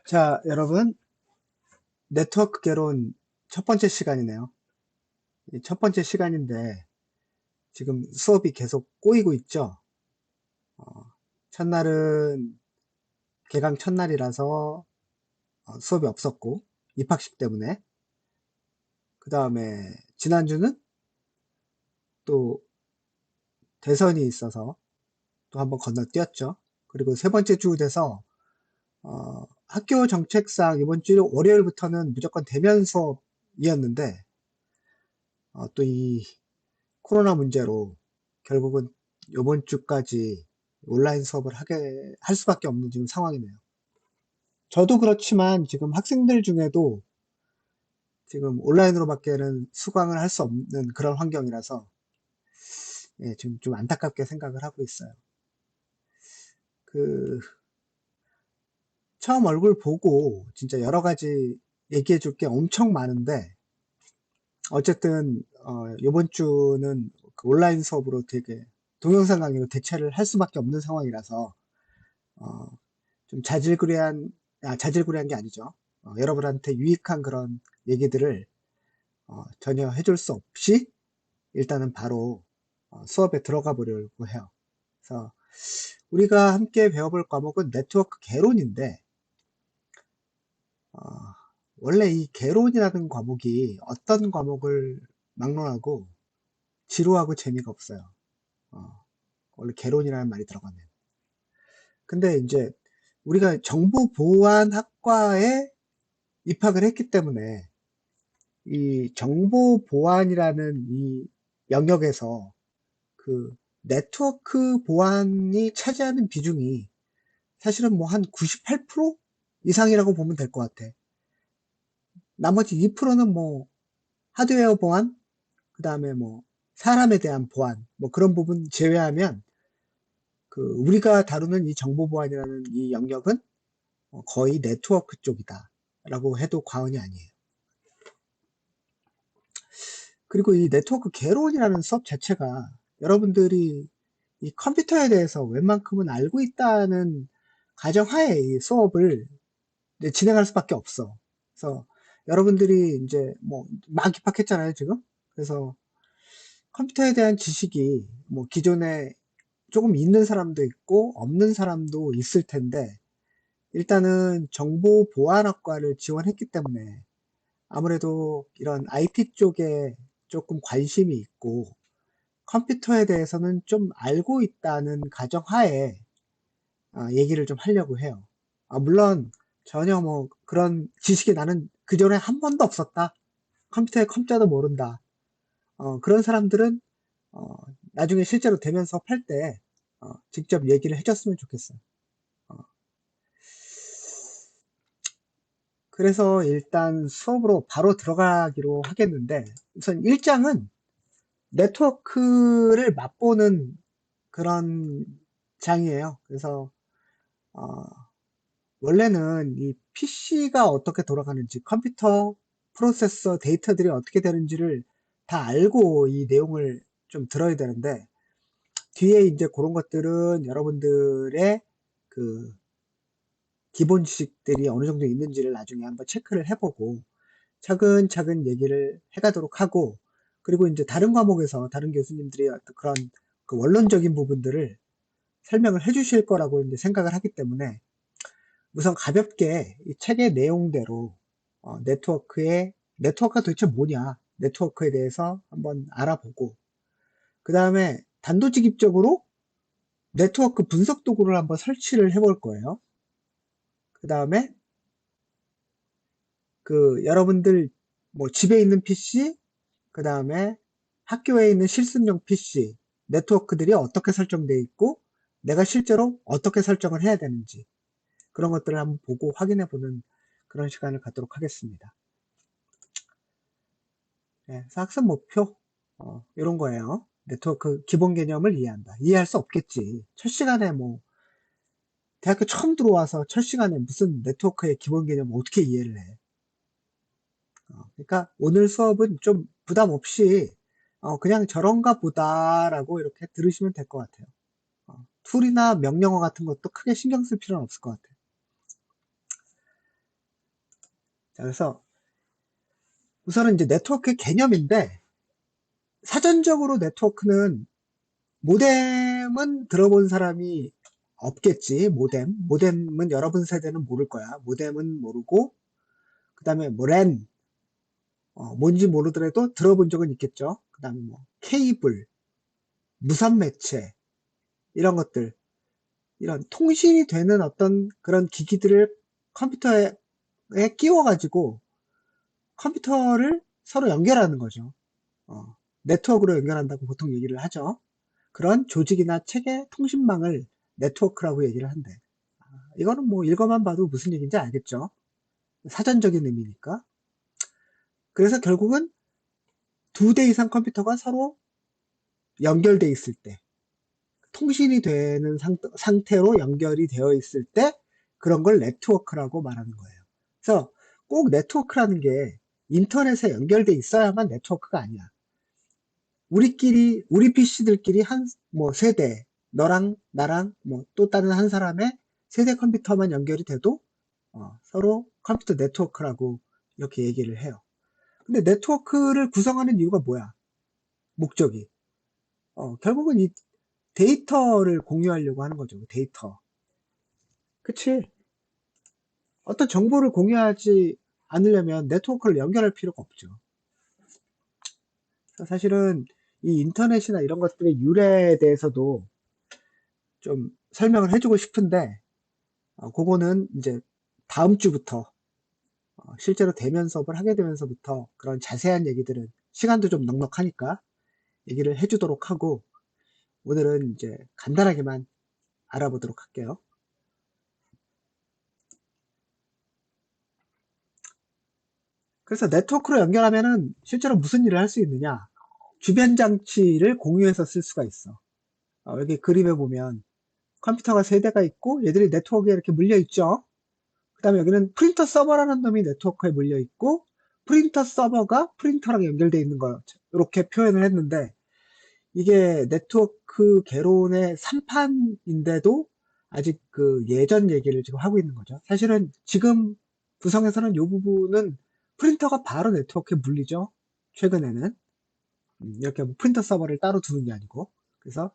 자, 여러분, 네트워크 개론 첫 번째 시간이네요. 이 첫 번째 시간인데, 지금 수업이 계속 꼬이고 있죠? 어, 첫날은 개강 첫날이라서 수업이 없었고, 입학식 때문에. 그 다음에 지난주는 또 대선이 있어서 또 한번 건너뛰었죠. 그리고 세 번째 주 돼서 학교 정책상 이번 주 월요일부터는 무조건 대면 수업이었는데, 또 이 코로나 문제로 결국은 이번 주까지 온라인 수업을 할 수밖에 없는 지금 상황이네요. 저도 그렇지만 지금 학생들 중에도 지금 온라인으로밖에는 수강을 할 수 없는 그런 환경이라서 예, 지금 좀 안타깝게 생각을 하고 있어요. 그 처음 얼굴 보고 진짜 여러 가지 얘기해 줄 게 엄청 많은데 어쨌든 이번 주는 그 온라인 수업으로 되게 동영상 강의로 대체를 할 수밖에 없는 상황이라서 어, 좀 자질구레한 게 아니죠. 여러분한테 유익한 그런 얘기들을 전혀 해줄 수 없이 일단은 바로 수업에 들어가 보려고 해요. 그래서 우리가 함께 배워볼 과목은 네트워크 개론인데 어, 원래 이 개론이라는 과목이 어떤 과목을 막론하고 지루하고 재미가 없어요. 어, 원래 개론이라는 말이 들어가면. 근데 이제 우리가 정보보안학과에 입학을 했기 때문에 이 정보 보안이라는 이 영역에서 그 네트워크 보안이 차지하는 비중이 사실은 뭐 한 98% 이상이라고 보면 될 것 같아. 나머지 2%는 뭐 하드웨어 보안, 그 다음에 뭐 사람에 대한 보안, 뭐 그런 부분 제외하면 그 우리가 다루는 이 정보 보안이라는 이 영역은 거의 네트워크 쪽이다라고 해도 과언이 아니에요. 그리고 이 네트워크 개론이라는 수업 자체가 여러분들이 이 컴퓨터에 대해서 웬만큼은 알고 있다는 가정하에 이 수업을 이제 진행할 수밖에 없어. 그래서 여러분들이 이제 뭐 막 입학했잖아요, 지금. 그래서 컴퓨터에 대한 지식이 뭐 기존에 조금 있는 사람도 있고 없는 사람도 있을 텐데 일단은 정보보안학과를 지원했기 때문에 아무래도 이런 IT 쪽에 조금 관심이 있고 컴퓨터에 대해서는 좀 알고 있다는 가정하에 얘기를 좀 하려고 해요. 물론 전혀 뭐 그런 지식이 나는 그전에 한 번도 없었다. 컴퓨터에 컴자도 모른다. 그런 사람들은 어, 나중에 실제로 대면 수업할 때 직접 얘기를 해줬으면 좋겠어요. 어, 그래서 일단 수업으로 바로 들어가기로 하겠는데 우선 1장은 네트워크를 맛보는 그런 장이에요. 그래서 어, 원래는 이 PC가 어떻게 돌아가는지, 컴퓨터 프로세서 데이터들이 어떻게 되는지를 다 알고 이 내용을 좀 들어야 되는데, 뒤에 이제 그런 것들은 여러분들의 그 기본 지식들이 어느 정도 있는지를 나중에 한번 체크를 해보고, 차근차근 얘기를 해가도록 하고, 그리고 이제 다른 과목에서 다른 교수님들이 어떤 그런 그 원론적인 부분들을 설명을 해주실 거라고 이제 생각을 하기 때문에, 우선 가볍게 이 책의 내용대로 네트워크가 도대체 뭐냐, 네트워크에 대해서 한번 알아보고 그 다음에 단도직입적으로 네트워크 분석 도구를 한번 설치를 해볼 거예요. 그 다음에 그 여러분들 뭐 집에 있는 PC, 그 다음에 학교에 있는 실습용 PC 네트워크들이 어떻게 설정되어 있고 내가 실제로 어떻게 설정을 해야 되는지 그런 것들을 한번 보고 확인해 보는 그런 시간을 갖도록 하겠습니다. 네, 그래서 학습 목표 이런 거예요. 네트워크 기본 개념을 이해한다. 이해할 수 없겠지. 첫 시간에 뭐 대학교 처음 들어와서 첫 시간에 무슨 네트워크의 기본 개념을 어떻게 이해를 해. 그러니까 오늘 수업은 좀 부담 없이 그냥 저런가 보다라고 이렇게 들으시면 될 것 같아요. 툴이나 명령어 같은 것도 크게 신경 쓸 필요는 없을 것 같아요. 자, 그래서 우선은 이제 네트워크의 개념인데, 사전적으로 네트워크는, 모뎀은 들어본 사람이 없겠지. 모뎀은 여러분 세대는 모를 거야. 모뎀은 모르고, 그 다음에 뭐 랜, 뭔지 모르더라도 들어본 적은 있겠죠. 그 다음에 뭐 케이블, 무선 매체, 이런 것들, 이런 통신이 되는 어떤 그런 기기들을 컴퓨터에 끼워가지고 컴퓨터를 서로 연결하는 거죠. 네트워크로 연결한다고 보통 얘기를 하죠. 그런 조직이나 체계 통신망을 네트워크라고 얘기를 한대. 이거는 뭐 읽어만 봐도 무슨 얘기인지 알겠죠. 사전적인 의미니까. 그래서 결국은 두 대 이상 컴퓨터가 서로 연결돼 있을 때, 통신이 되는 상태로 연결이 되어 있을 때 그런 걸 네트워크라고 말하는 거예요. 그래서 꼭 네트워크라는 게 인터넷에 연결돼 있어야만 네트워크가 아니야. 우리 PC들끼리 뭐 세대, 너랑 나랑 뭐 또 다른 한 사람의 세대 컴퓨터만 연결이 돼도 서로 컴퓨터 네트워크라고 이렇게 얘기를 해요. 근데 네트워크를 구성하는 이유가 뭐야? 목적이. 결국은 이 데이터를 공유하려고 하는 거죠. 데이터. 그치? 어떤 정보를 공유하지 않으려면 네트워크를 연결할 필요가 없죠. 사실은 이 인터넷이나 이런 것들의 유래에 대해서도 좀 설명을 해주고 싶은데, 그거는 이제 다음 주부터, 실제로 대면 수업을 하게 되면서부터 그런 자세한 얘기들은 시간도 좀 넉넉하니까 얘기를 해주도록 하고, 오늘은 이제 간단하게만 알아보도록 할게요. 그래서 네트워크로 연결하면은 실제로 무슨 일을 할 수 있느냐? 주변 장치를 공유해서 쓸 수가 있어. 여기 그림에 보면 컴퓨터가 세 대가 있고 얘들이 네트워크에 이렇게 물려 있죠. 그 다음에 여기는 프린터 서버라는 놈이 네트워크에 물려 있고, 프린터 서버가 프린터랑 연결되어 있는 거, 이렇게 표현을 했는데, 이게 네트워크 개론의 3판인데도 아직 그 예전 얘기를 지금 하고 있는 거죠. 사실은 지금 구성에서는 이 부분은 프린터가 바로 네트워크에 물리죠. 최근에는. 이렇게 뭐 프린터 서버를 따로 두는 게 아니고. 그래서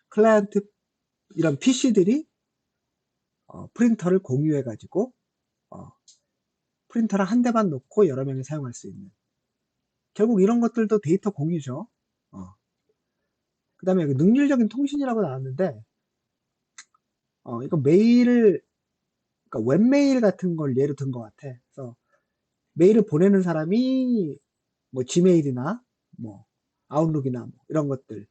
클라이언트 이런 PC들이 프린터를 공유해가지고 프린터를 한 대만 놓고 여러 명이 사용할 수 있는. 결국 이런 것들도 데이터 공유죠. 그 다음에 여기 능률적인 통신이라고 나왔는데, 이거 그러니까 웹메일 같은 걸 예로 든 것 같아. 그래서 메일을 보내는 사람이 뭐 지메일이나 뭐 아웃룩이나 뭐 이런 것들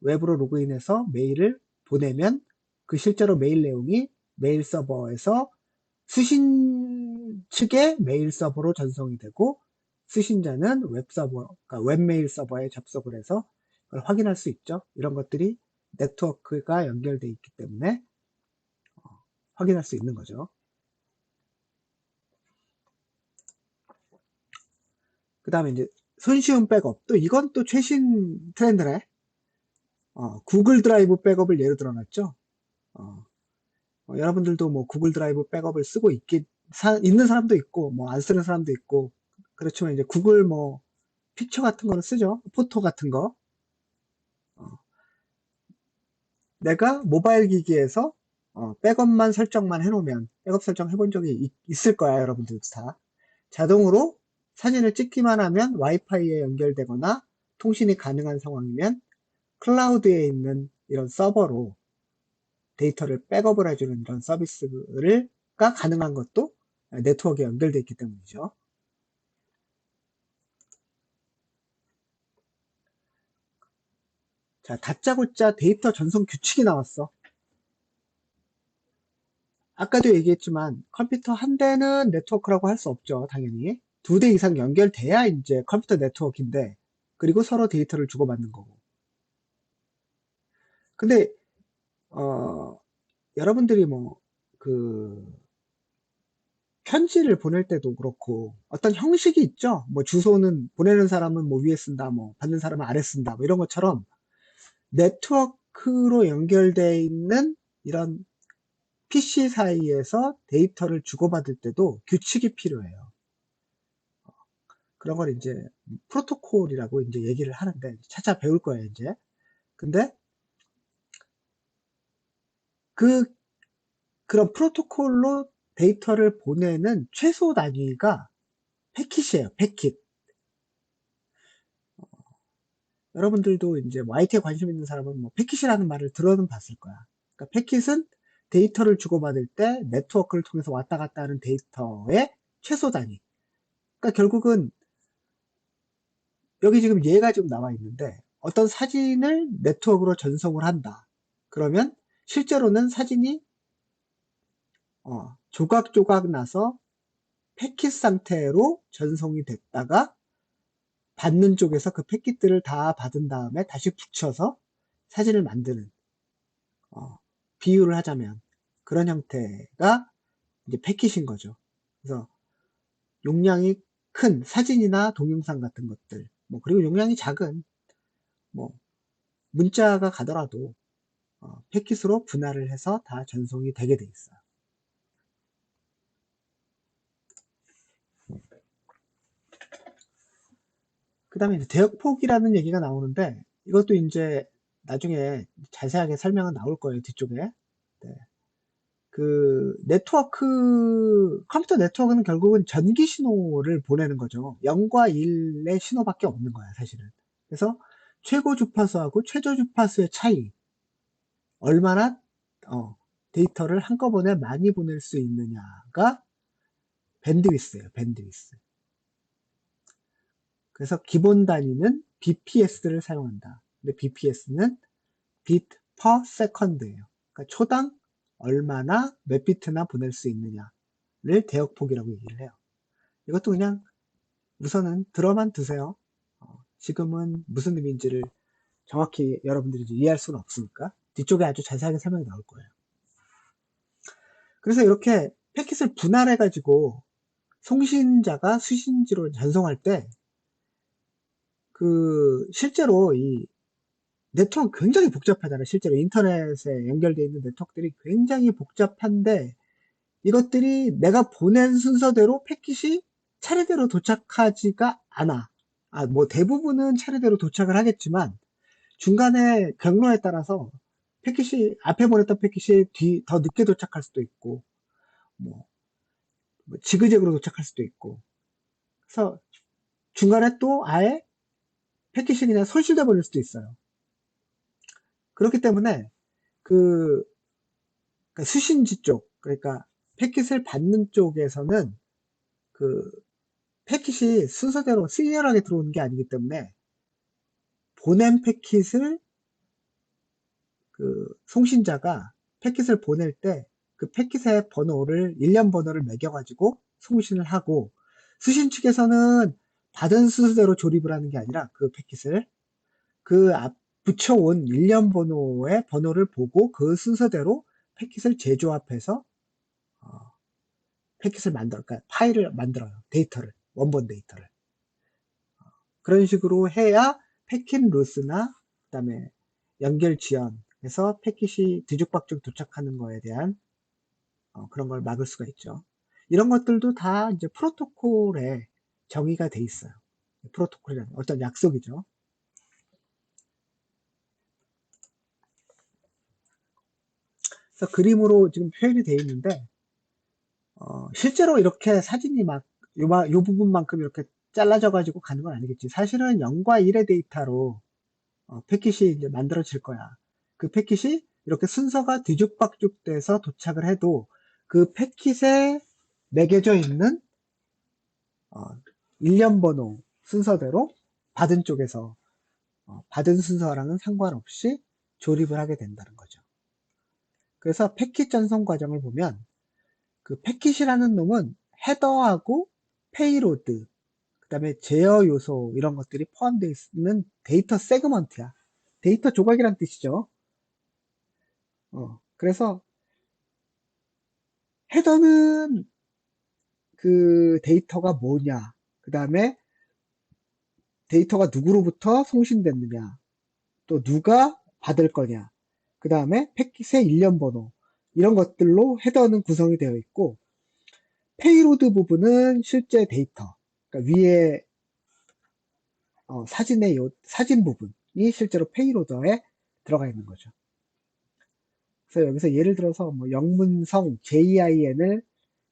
웹으로 로그인해서 메일을 보내면 그 실제로 메일 내용이 메일 서버에서 수신 측의 메일 서버로 전송이 되고, 수신자는 그러니까 웹메일 서버에 접속을 해서 그걸 확인할 수 있죠. 이런 것들이 네트워크가 연결되어 있기 때문에 확인할 수 있는 거죠. 그 다음에 이제 손쉬운 백업. 또 이건 또 최신 트렌드래. 구글 드라이브 백업을 예로 들어놨죠. 어, 여러분들도 뭐 구글 드라이브 백업을 쓰고 있는 사람도 있고, 뭐 안 쓰는 사람도 있고, 그렇지만 이제 구글 뭐 픽처 같은 거는 쓰죠. 포토 같은 거. 어, 내가 모바일 기기에서 백업만 설정만 해놓으면, 백업 설정 해본 적이 있을 거야, 여러분들도 다. 자동으로 사진을 찍기만 하면 와이파이에 연결되거나 통신이 가능한 상황이면 클라우드에 있는 이런 서버로 데이터를 백업을 해주는 이런 서비스가 가능한 것도 네트워크에 연결되어 있기 때문이죠. 자, 다짜고짜 데이터 전송 규칙이 나왔어. 아까도 얘기했지만 컴퓨터 한 대는 네트워크라고 할 수 없죠. 당연히. 두 대 이상 연결돼야 이제 컴퓨터 네트워크인데, 그리고 서로 데이터를 주고받는 거고. 근데 여러분들이 뭐 그 편지를 보낼 때도 그렇고 어떤 형식이 있죠. 뭐 주소는 보내는 사람은 뭐 위에 쓴다, 뭐 받는 사람은 아래 쓴다, 뭐 이런 것처럼 네트워크로 연결돼 있는 이런 PC 사이에서 데이터를 주고받을 때도 규칙이 필요해요. 그런 걸 이제 프로토콜이라고 이제 얘기를 하는데 차차 배울 거예요, 이제. 근데 그 그런 프로토콜로 데이터를 보내는 최소 단위가 패킷이에요, 패킷. 여러분들도 이제 뭐 IT에 관심 있는 사람은 뭐 패킷이라는 말을 들어는 봤을 거야. 그러니까 패킷은 데이터를 주고받을 때 네트워크를 통해서 왔다 갔다 하는 데이터의 최소 단위. 그러니까 결국은 여기 지금 예가 지금 나와 있는데 어떤 사진을 네트워크로 전송을 한다. 그러면 실제로는 사진이 조각조각 나서 패킷 상태로 전송이 됐다가 받는 쪽에서 그 패킷들을 다 받은 다음에 다시 붙여서 사진을 만드는, 비유를 하자면 그런 형태가 이제 패킷인 거죠. 그래서 용량이 큰 사진이나 동영상 같은 것들, 뭐 그리고 용량이 작은 뭐 문자가 가더라도 패킷으로 분할을 해서 다 전송이 되게 돼 있어요. 그 다음에 대역폭이라는 얘기가 나오는데 이것도 이제 나중에 자세하게 설명은 나올 거예요, 뒤쪽에. 네. 그 컴퓨터 네트워크는 결국은 전기 신호를 보내는 거죠. 0과 1의 신호밖에 없는 거야, 사실은. 그래서 최고 주파수하고 최저 주파수의 차이, 얼마나 데이터를 한꺼번에 많이 보낼 수 있느냐가 밴드위스예요, 밴드위스. 그래서 기본 단위는 BPS를 사용한다. 근데 BPS는 bit per second예요. 그러니까 초당 얼마나 몇 비트나 보낼 수 있느냐를 대역폭이라고 얘기를 해요. 이것도 그냥 우선은 들어만 두세요. 지금은 무슨 의미인지를 정확히 여러분들이 이해할 수는 없으니까 뒤쪽에 아주 자세하게 설명이 나올 거예요. 그래서 이렇게 패킷을 분할해 가지고 송신자가 수신지로 전송할 때 그 실제로 이 네트워크 굉장히 복잡하잖아요. 실제로 인터넷에 연결되어 있는 네트워크들이 굉장히 복잡한데 이것들이 내가 보낸 순서대로 패킷이 차례대로 도착하지가 않아. 뭐 대부분은 차례대로 도착을 하겠지만 중간에 경로에 따라서 패킷이 앞에 보냈던 패킷이 더 늦게 도착할 수도 있고 뭐 지그재그로 도착할 수도 있고 그래서 중간에 또 아예 패킷이 그냥 손실돼 버릴 수도 있어요. 그렇기 때문에 그 그러니까 수신지 쪽, 그러니까 패킷을 받는 쪽에서는 그 패킷이 순서대로 시리얼하게 들어오는 게 아니기 때문에 보낸 패킷을 그 송신자가 패킷을 보낼 때 그 패킷의 번호를 일련 번호를 매겨가지고 송신을 하고 수신 측에서는 받은 순서대로 조립을 하는 게 아니라 그 패킷을 그 앞 붙여온 일련 번호의 번호를 보고 그 순서대로 패킷을 재조합해서 패킷을 그러니까 파일을 만들어요. 데이터를, 원본 데이터를. 그런 식으로 해야 패킷 로스나 그다음에 연결 지연해서 패킷이 뒤죽박죽 도착하는 거에 대한 그런 걸 막을 수가 있죠. 이런 것들도 다 이제 프로토콜에 정의가 돼 있어요. 프로토콜이라는 어떤 약속이죠. 그래서 그림으로 지금 표현이 되어 있는데 실제로 이렇게 사진이 요 부분만큼 이렇게 잘라져 가지고 가는 건 아니겠지. 사실은 0과 1의 데이터로 패킷이 이제 만들어질 거야. 그 패킷이 이렇게 순서가 뒤죽박죽 돼서 도착을 해도 그 패킷에 매겨져 있는 일련 번호 순서대로 받은 쪽에서 받은 순서랑은 상관없이 조립을 하게 된다는 거죠. 그래서 패킷 전송 과정을 보면 그 패킷이라는 놈은 헤더하고 페이로드, 그 다음에 제어 요소 이런 것들이 포함되어 있는 데이터 세그먼트야. 데이터 조각이란 뜻이죠. 그래서 헤더는 그 데이터가 뭐냐, 그 다음에 데이터가 누구로부터 송신됐느냐, 또 누가 받을 거냐, 그 다음에 패킷의 일련 번호 이런 것들로 헤더는 구성이 되어 있고 페이로드 부분은 실제 데이터, 그러니까 위에 사진의 사진 부분이 실제로 페이로더에 들어가 있는 거죠. 그래서 여기서 예를 들어서 뭐 영문성 JIN을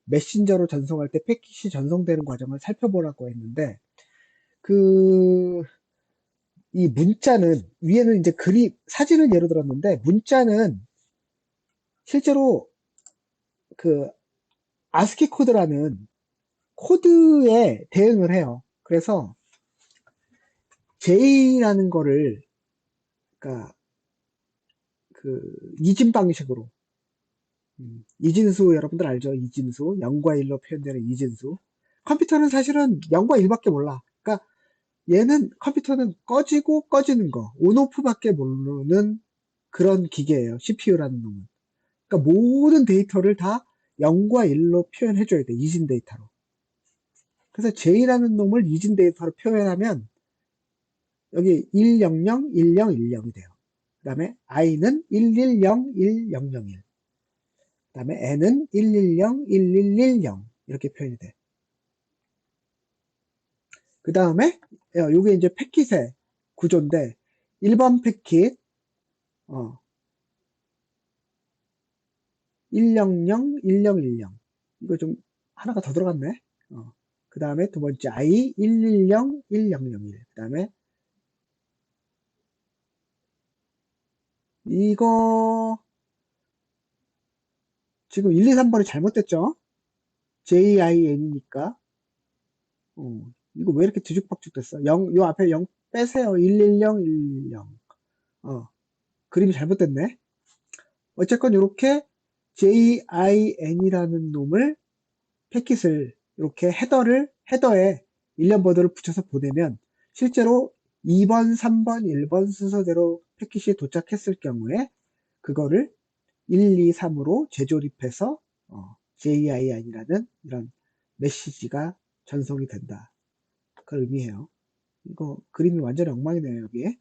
메신저로 전송할 때 패킷이 전송되는 과정을 살펴보라고 했는데, 그, 이 문자는, 위에는 이제 사진을 예로 들었는데, 문자는 실제로 그 아스키 코드라는 코드에 대응을 해요. 그래서 J라는 거를, 그러니까 그 이진 방식으로, 이진수 여러분들 알죠? 이진수, 0과 1로 표현되는 이진수. 컴퓨터는 사실은 0과 1밖에 몰라. 그러니까 얘는 컴퓨터는 꺼지고 꺼지는 거, 온오프밖에 모르는 그런 기계예요. CPU라는 놈은. 그러니까 모든 데이터를 다 0과 1로 표현해줘야 돼. 이진 데이터로. 그래서 J라는 놈을 이진 데이터로 표현하면 여기 100, 10, 10이 돼요. 그 다음에 I는 110, 1001. 그 다음에 N은 110, 1110 이렇게 표현이 돼. 그 다음에 요게 이제 패킷의 구조인데 1번 패킷 100, 1010 이거 좀 하나가 더 들어갔네. 그 다음에 두 번째 I 110, 1001. 그 다음에 이거 지금 1, 2, 3번이 잘못됐죠? JIN이니까 이거 왜 이렇게 뒤죽박죽 됐어? 요 앞에 0 빼세요. 110, 110. 그림이 잘못됐네. 어쨌건 이렇게 JIN이라는 놈을 패킷을 이렇게 헤더에 일련 버드를 붙여서 보내면 실제로 2번, 3번, 1번 순서대로 패킷이 도착했을 경우에 그거를 1, 2, 3으로 재조립해서 JIN이라는 이런 메시지가 전송이 된다. 그걸 의미해요. 이거 그림이 완전히 엉망이네요, 여기에.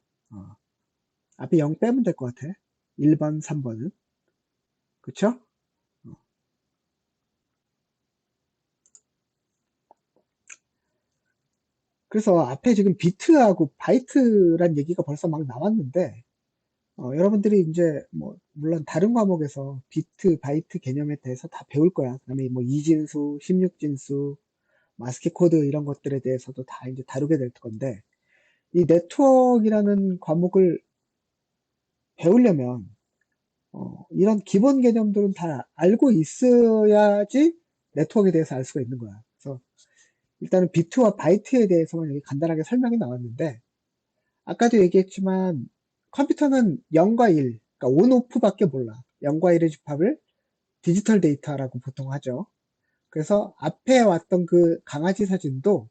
앞에 0 빼면 될 것 같아. 1번, 3번은. 그쵸? 그래서 앞에 지금 비트하고 바이트란 얘기가 벌써 막 나왔는데, 여러분들이 이제 뭐, 물론 다른 과목에서 비트, 바이트 개념에 대해서 다 배울 거야. 그 다음에 뭐 이진수, 16진수, 마스키 코드 이런 것들에 대해서도 다 이제 다루게 될 건데, 이 네트워크라는 과목을 배우려면 이런 기본 개념들은 다 알고 있어야지 네트워크에 대해서 알 수가 있는 거야. 그래서 일단은 비트와 바이트에 대해서만 여기 간단하게 설명이 나왔는데 아까도 얘기했지만 컴퓨터는 0과 1, 그러니까 온오프밖에 몰라. 0과 1의 집합을 디지털 데이터라고 보통 하죠. 그래서 앞에 왔던 그 강아지 사진도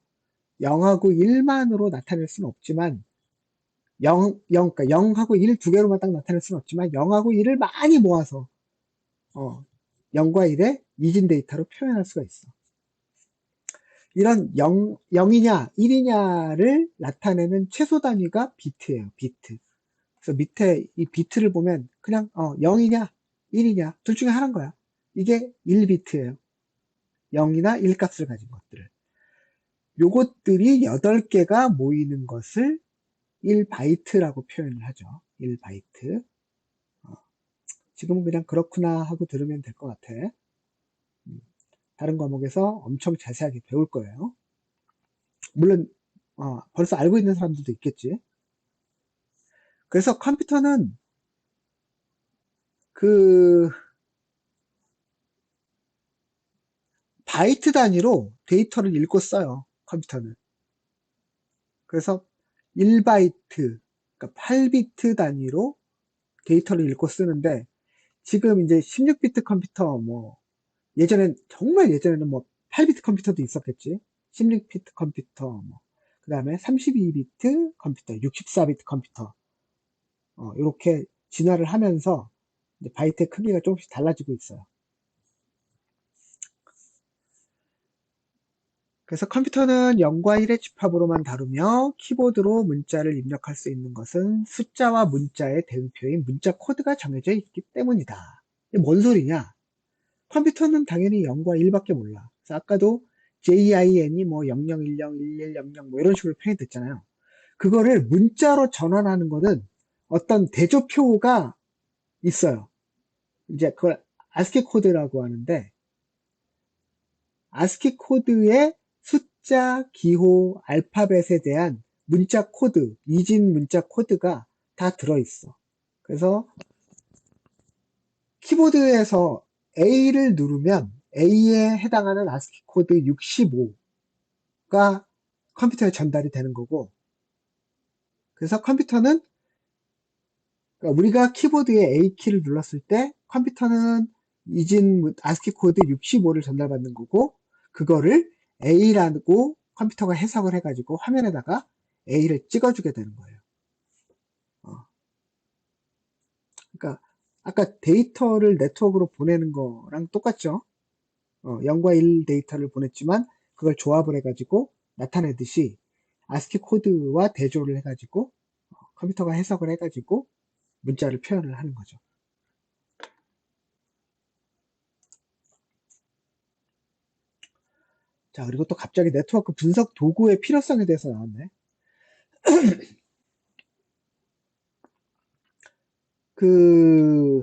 0하고 1만으로 나타낼 수는 없지만 0, 그러니까 0하고 1 두 개로만 딱 나타낼 수는 없지만 0하고 1을 많이 모아서 0과 1의 이진 데이터로 표현할 수가 있어. 이런 0이냐 1이냐를 나타내는 최소 단위가 비트예요. 비트. 그래서 밑에 이 비트를 보면 그냥 0이냐 1이냐 둘 중에 하나인 거야. 이게 1비트예요. 0이나 1 값을 가진 것들을. 요것들이 8개가 모이는 것을 1바이트라고 표현을 하죠. 1바이트. 지금은 그냥 그렇구나 하고 들으면 될 것 같아. 다른 과목에서 엄청 자세하게 배울 거예요. 물론 벌써 알고 있는 사람들도 있겠지. 그래서 컴퓨터는 그 바이트 단위로 데이터를 읽고 써요. 컴퓨터는. 그래서 1바이트, 그러니까 8비트 단위로 데이터를 읽고 쓰는데 지금 이제 16비트 컴퓨터 뭐 예전엔 정말 예전에는 뭐 8비트 컴퓨터도 있었겠지. 16비트 컴퓨터 뭐 그다음에 32비트 컴퓨터, 64비트 컴퓨터 이렇게 진화를 하면서 이제 바이트의 크기가 조금씩 달라지고 있어요. 그래서 컴퓨터는 0과 1의 집합으로만 다루며 키보드로 문자를 입력할 수 있는 것은 숫자와 문자의 대응표인 문자 코드가 정해져 있기 때문이다. 이게 뭔 소리냐? 컴퓨터는 당연히 0과 1밖에 몰라. 그래서 아까도 JIN이 뭐 0010, 1100뭐 이런 식으로 표현됐잖아요. 그거를 문자로 전환하는 거는 어떤 대조표가 있어요. 이제 그걸 아스키 코드라고 하는데, 아스키 코드의 숫자, 기호, 알파벳에 대한 문자 코드, 이진 문자 코드가 다 들어있어. 그래서 키보드에서 A를 누르면 A에 해당하는 아스키 코드 65가 컴퓨터에 전달이 되는 거고, 그래서 컴퓨터는, 그러니까 우리가 키보드에 A키를 눌렀을 때 컴퓨터는 이진 아스키 코드 65를 전달받는 거고, 그거를 A라고 컴퓨터가 해석을 해가지고 화면에다가 A를 찍어주게 되는 거예요. 그러니까 아까 데이터를 네트워크로 보내는 거랑 똑같죠. 0과 1 데이터를 보냈지만 그걸 조합을 해가지고 나타내듯이 아스키 코드와 대조를 해가지고 컴퓨터가 해석을 해가지고 문자를 표현을 하는 거죠. 자, 그리고 또 갑자기 네트워크 분석 도구의 필요성에 대해서 나왔네. 그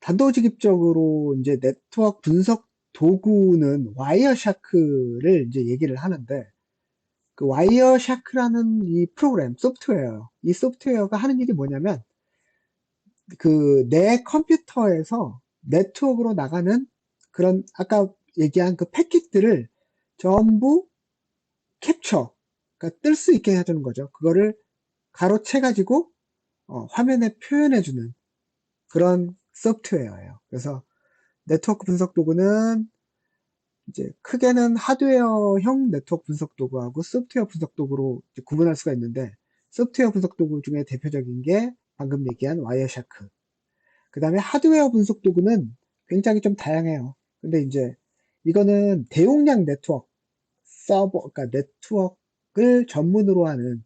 단도직입적으로 이제 네트워크 분석 도구는 와이어샤크를 이제 얘기를 하는데, 그 와이어샤크라는 이 프로그램 소프트웨어, 이 소프트웨어가 하는 일이 뭐냐면 그 내 컴퓨터에서 네트워크로 나가는 그런 아까 얘기한 그 패킷들을 전부 캡처, 그러니까 뜰 수 있게 해주는 거죠. 그거를 가로채 가지고 화면에 표현해주는 그런 소프트웨어예요. 그래서 네트워크 분석 도구는 이제 크게는 하드웨어형 네트워크 분석 도구하고 소프트웨어 분석 도구로 구분할 수가 있는데, 소프트웨어 분석 도구 중에 대표적인 게 방금 얘기한 와이어샤크. 그 다음에 하드웨어 분석 도구는 굉장히 좀 다양해요. 근데 이제 이거는 대용량 네트워크 서버, 그러니까 네트워크를 전문으로 하는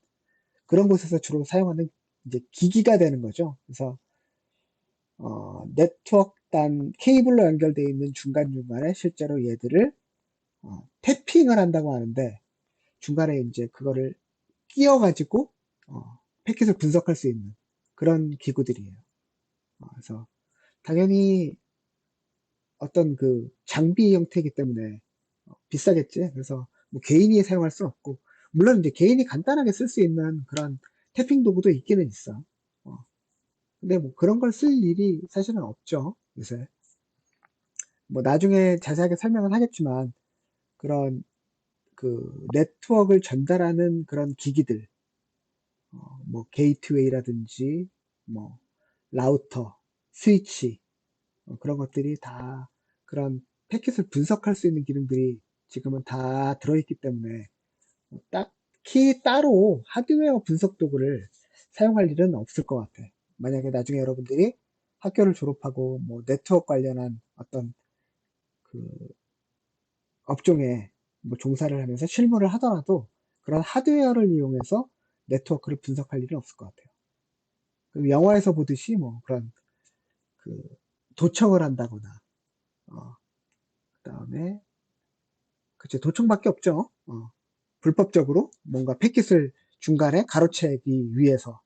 그런 곳에서 주로 사용하는 이제 기기가 되는 거죠. 그래서 네트워크 단 케이블로 연결되어 있는 중간중간에 실제로 얘들을 태핑을 한다고 하는데, 중간에 이제 그거를 끼워가지고 패킷을 분석할 수 있는 그런 기구들이에요. 그래서 당연히 어떤 그 장비 형태이기 때문에 비싸겠지. 그래서 뭐 개인이 사용할 수는 없고, 물론 이제 개인이 간단하게 쓸 수 있는 그런 태핑 도구도 있기는 있어. 어, 근데 뭐 그런 걸 쓸 일이 사실은 없죠, 요새. 뭐 나중에 자세하게 설명은 하겠지만, 그런 그 네트워크를 전달하는 그런 기기들, 뭐 게이트웨이라든지 뭐 라우터, 스위치, 그런 것들이 다 그런 패킷을 분석할 수 있는 기능들이 지금은 다 들어있기 때문에 딱히 따로 하드웨어 분석 도구를 사용할 일은 없을 것 같아. 만약에 나중에 여러분들이 학교를 졸업하고 뭐 네트워크 관련한 어떤 그 업종에 뭐 종사를 하면서 실무를 하더라도 그런 하드웨어를 이용해서 네트워크를 분석할 일은 없을 것 같아요. 그리고 영화에서 보듯이 뭐 그런 그 도청을 한다거나, 그다음에 그치, 도청밖에 없죠. 불법적으로 뭔가 패킷을 중간에 가로채기 위해서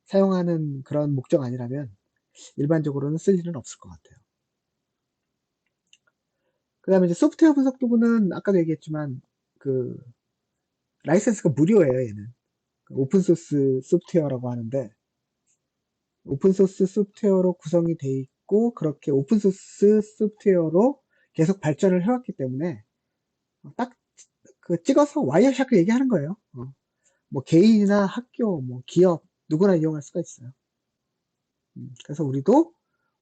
사용하는 그런 목적 아니라면 일반적으로는 쓸 일은 없을 것 같아요. 그 다음에 이제 소프트웨어 분석 도구는 아까도 얘기했지만 그 라이센스가 무료예요, 얘는. 오픈소스 소프트웨어라고 하는데, 오픈소스 소프트웨어로 구성이 돼 있고 그렇게 오픈소스 소프트웨어로 계속 발전을 해왔기 때문에 딱 그 찍어서 와이어샤크 얘기하는 거예요. 뭐 개인이나 학교, 뭐 기업 누구나 이용할 수가 있어요. 그래서 우리도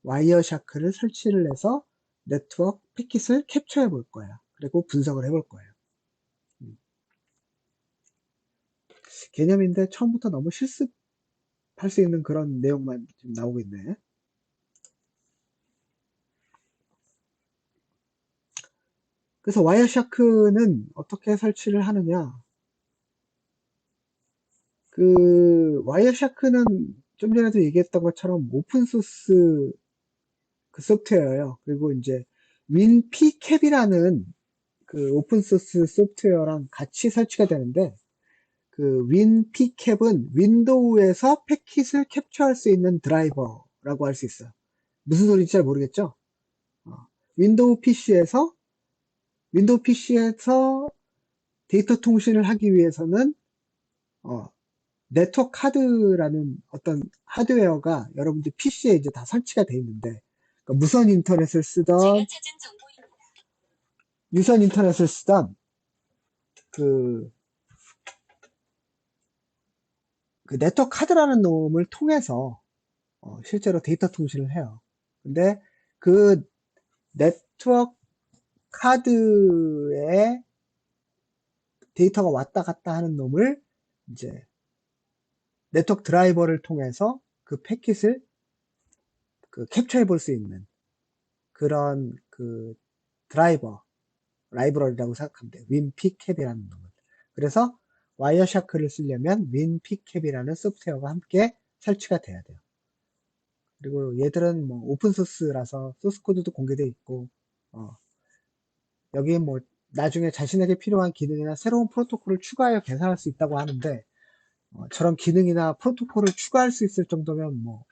와이어샤크를 설치를 해서 네트워크 패킷을 캡처해 볼 거야. 그리고 분석을 해볼 거예요. 음, 개념인데 처음부터 너무 실습할 수 있는 그런 내용만 지금 나오고 있네. 그래서 와이어샤크는 어떻게 설치를 하느냐? 그 와이어샤크는 좀 전에도 얘기했던 것처럼 오픈소스 그 소프트웨어예요. 그리고 이제 윈피캡이라는 그 오픈소스 소프트웨어랑 같이 설치가 되는데, 그 윈피캡은 윈도우에서 패킷을 캡처할 수 있는 드라이버라고 할 수 있어요. 무슨 소리인지 잘 모르겠죠? 어, 윈도우 PC에서 데이터 통신을 하기 위해서는 어, 네트워크 카드라는 어떤 하드웨어가 여러분들 PC에 이제 다 설치가 돼 있는데, 그러니까 유선 인터넷을 쓰던 그, 그 네트워크 카드라는 놈을 통해서 실제로 데이터 통신을 해요. 근데 그 네트워크 카드에 데이터가 왔다 갔다 하는 놈을 이제 네트워크 드라이버를 통해서 그 패킷을 그 캡처해 볼 수 있는 그런 그 드라이버 라이브러리라고 생각하면 돼요. 윈피캡이라는 놈은. 그래서 와이어샤크를 쓰려면 윈피캡이라는 소프트웨어가 함께 설치가 돼야 돼요. 그리고 얘들은 뭐 오픈소스라서 소스코드도 공개되어 있고, 여기에 뭐 나중에 자신에게 필요한 기능이나 새로운 프로토콜을 추가하여 개선할 수 있다고 하는데, 저런 기능이나 프로토콜을 추가할 수 있을 정도면 뭐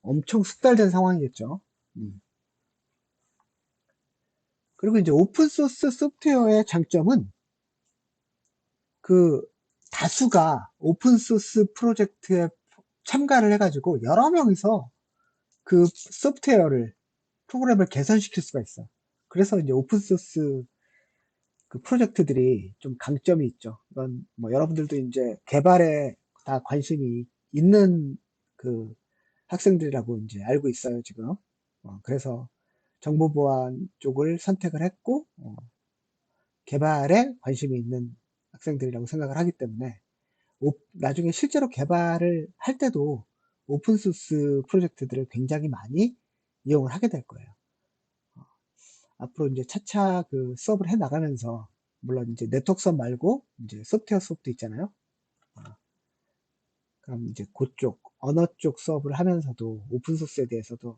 엄청 숙달된 상황이겠죠. 그리고 이제 오픈소스 소프트웨어의 장점은 그 다수가 오픈소스 프로젝트에 참가를 해가지고 여러 명이서 그 소프트웨어를 프로그램을 개선시킬 수가 있어. 그래서 이제 오픈소스 그 프로젝트들이 좀 강점이 있죠. 이건 뭐 여러분들도 이제 개발에 다 관심이 있는 그 학생들이라고 이제 알고 있어요, 지금. 그래서 정보보안 쪽을 선택을 했고, 개발에 관심이 있는 학생들이라고 생각을 하기 때문에, 나중에 실제로 개발을 할 때도 오픈소스 프로젝트들을 굉장히 많이 이용을 하게 될 거예요. 앞으로 이제 차차 그 수업을 해 나가면서, 물론 이제 네트워크 수업 말고 이제 소프트웨어 수업도 있잖아요. 그럼 이제 그쪽 언어 쪽 수업을 하면서도 오픈소스에 대해서도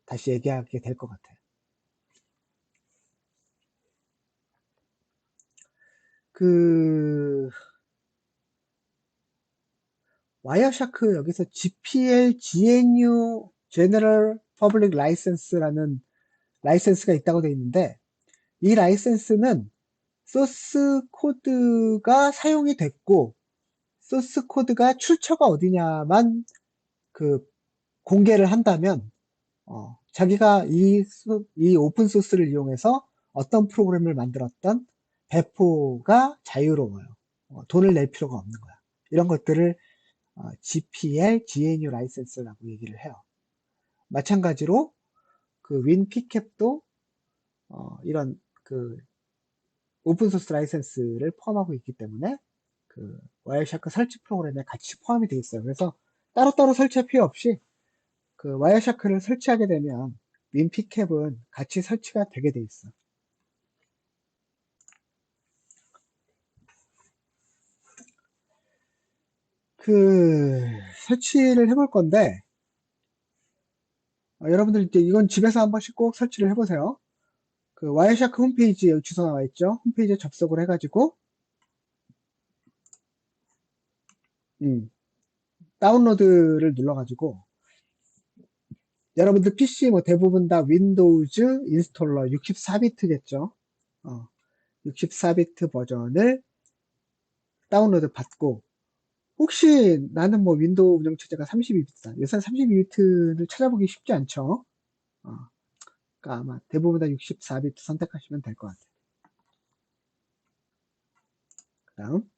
다시 얘기하게 될 것 같아요. 그 와이어샤크 여기서 GPL GNU General Public License라는 라이센스가 있다고 되어 있는데, 이 라이센스는 소스 코드가 사용이 됐고 소스 코드가 출처가 어디냐만 그 공개를 한다면 자기가 이 오픈 소스를 이용해서 어떤 프로그램을 만들었던 배포가 자유로워요. 돈을 낼 필요가 없는 거야. 이런 것들을 GPL, GNU 라이센스라고 얘기를 해요. 마찬가지로 그 윈피캡도 이런 그 오픈소스 라이센스를 포함하고 있기 때문에 그 와이어샤크 설치 프로그램에 같이 포함이 되어 있어요. 그래서 따로따로 설치할 필요 없이 그 와이어샤크를 설치하게 되면 윈피캡은 같이 설치가 되게 돼 있어. 그 설치를 해볼 건데 여러분들 이제 이건 집에서 한 번씩 꼭 설치를 해보세요. 그 와이어샤크 홈페이지에 주소 나와 있죠. 홈페이지에 접속을 해가지고 다운로드를 눌러가지고 여러분들 PC 뭐 대부분 다 윈도우즈 인스톨러 64비트겠죠. 64비트 버전을 다운로드 받고, 혹시 나는 뭐 윈도우 운영체제가 32비트다. 요새 32비트를 찾아보기 쉽지 않죠. 그러니까 아마 대부분 다 64비트 선택하시면 될 것 같아요. 그 다음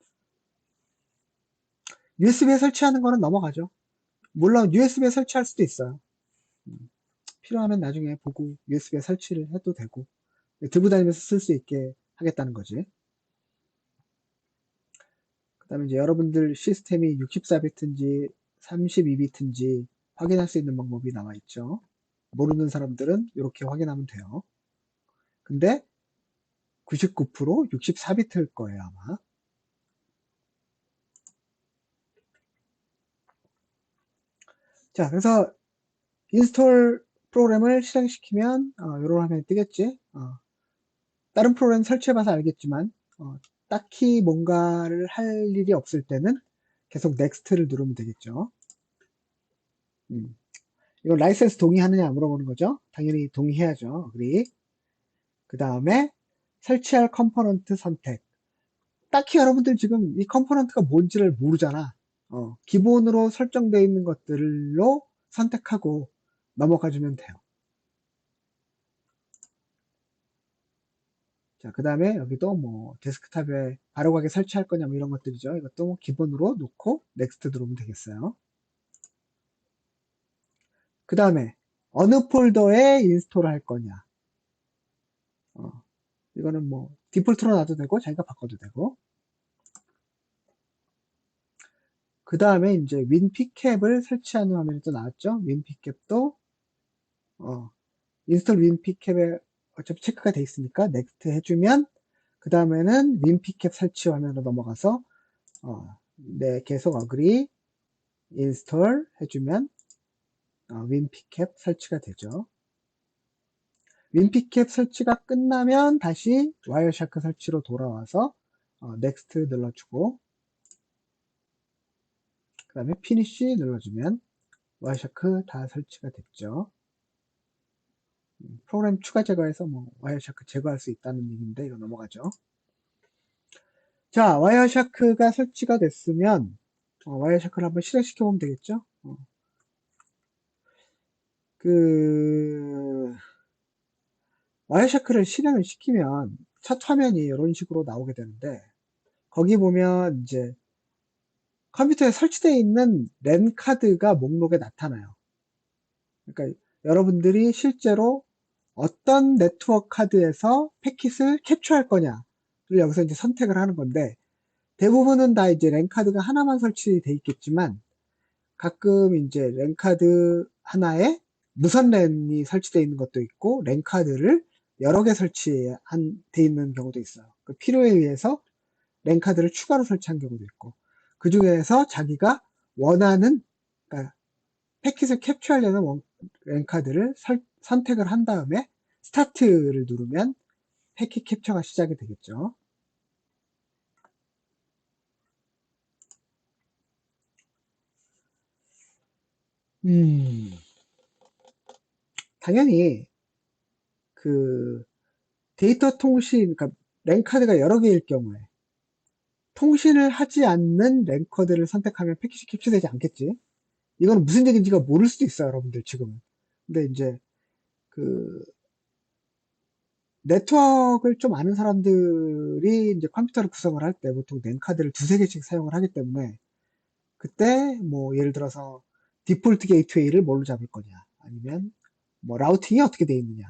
USB에 설치하는 거는 넘어가죠. 물론 USB에 설치할 수도 있어요. 필요하면 나중에 보고 USB에 설치를 해도 되고, 들고 다니면서 쓸 수 있게 하겠다는 거지. 그 다음에 이제 여러분들 시스템이 64비트인지 32비트인지 확인할 수 있는 방법이 나와 있죠. 모르는 사람들은 이렇게 확인하면 돼요. 근데 99% 64비트일 거예요, 아마. 자, 그래서 인스톨 프로그램을 실행시키면 이런 화면이 뜨겠지. 다른 프로그램 설치해봐서 알겠지만 딱히 뭔가를 할 일이 없을 때는 계속 넥스트를 누르면 되겠죠. 이건 라이센스 동의하느냐 물어보는 거죠. 당연히 동의해야죠. agree. 그 다음에 설치할 컴포넌트 선택. 딱히 여러분들 지금 이 컴포넌트가 뭔지를 모르잖아. 기본으로 설정되어 있는 것들로 선택하고 넘어가주면 돼요. 자, 그 다음에 여기도 뭐 데스크탑에 바로가게 설치할 거냐 뭐 이런 것들이죠. 이것도 뭐 기본으로 놓고 넥스트 누르면 되겠어요. 그 다음에 어느 폴더에 인스톨 할 거냐. 이거는 뭐 디폴트로 놔도 되고 자기가 바꿔도 되고. 그 다음에 이제 윈피캡을 설치하는 화면이 또 나왔죠. 윈피캡도 인스톨 윈피캡에 어차피 체크가 돼 있으니까 넥스트 해주면 그 다음에는 윈피캡 설치 화면으로 넘어가서 네, 계속 agree 인스톨 해주면 윈피캡 설치가 되죠. 윈피캡 설치가 끝나면 다시 와이어샤크 설치로 돌아와서 넥스트 눌러주고 그 다음에 피니쉬 눌러주면 와이어샤크 다 설치가 됐죠. 프로그램 추가 제거해서 뭐 와이어샤크 제거할 수 있다는 얘기인데 이거 넘어가죠. 자, 와이어샤크가 설치가 됐으면 와이어샤크를 한번 실행시켜 보면 되겠죠. 와이어샤크를 실행을 시키면 첫 화면이 이런 식으로 나오게 되는데 거기 보면 이제 컴퓨터에 설치되어 있는 랜 카드가 목록에 나타나요. 그러니까 여러분들이 실제로 어떤 네트워크 카드에서 패킷을 캡처할 거냐를 여기서 이제 선택을 하는 건데 대부분은 다 이제 랜 카드가 하나만 설치되어 있겠지만 가끔 이제 랜 카드 하나에 무선 랜이 설치되어 있는 것도 있고 랜 카드를 여러 개 설치돼 있는 경우도 있어요. 그 필요에 의해서 랜 카드를 추가로 설치한 경우도 있고 그 중에서 자기가 원하는 그러니까 패킷을 캡처하려는 랜 카드를 선택을 한 다음에 스타트를 누르면 패킷 캡처가 시작이 되겠죠. 당연히 그 데이터 통신, 그러니까 랜카드가 여러 개일 경우에 통신을 하지 않는 랜커드를 선택하면 패킷이 캡처되지 않겠지. 이거는 무슨 얘기인지가 모를 수도 있어요, 여러분들 지금은. 근데 이제 그 네트워크를 좀 아는 사람들이 이제 컴퓨터를 구성을 할 때 보통 랜카드를 두세 개씩 사용을 하기 때문에 그때 뭐 예를 들어서 디폴트 게이트웨이를 뭘로 잡을 거냐 아니면 뭐 라우팅이 어떻게 되어 있느냐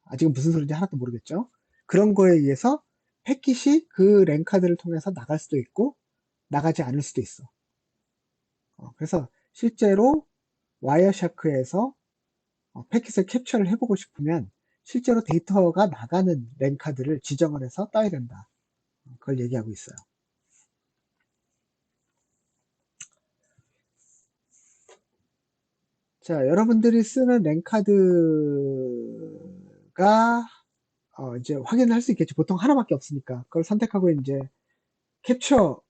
아직은 무슨 소리인지 하나도 모르겠죠. 그런 거에 의해서 패킷이 그 랜카드를 통해서 나갈 수도 있고 나가지 않을 수도 있어. 그래서 실제로 와이어샤크에서 패킷을 캡처를 해보고 싶으면 실제로 데이터가 나가는 랜카드를 지정을 해서 떠야 된다. 그걸 얘기하고 있어요. 자, 여러분들이 쓰는 랜카드가 이제 확인을 할 수 있겠죠. 보통 하나밖에 없으니까. 그걸 선택하고 이제 캡처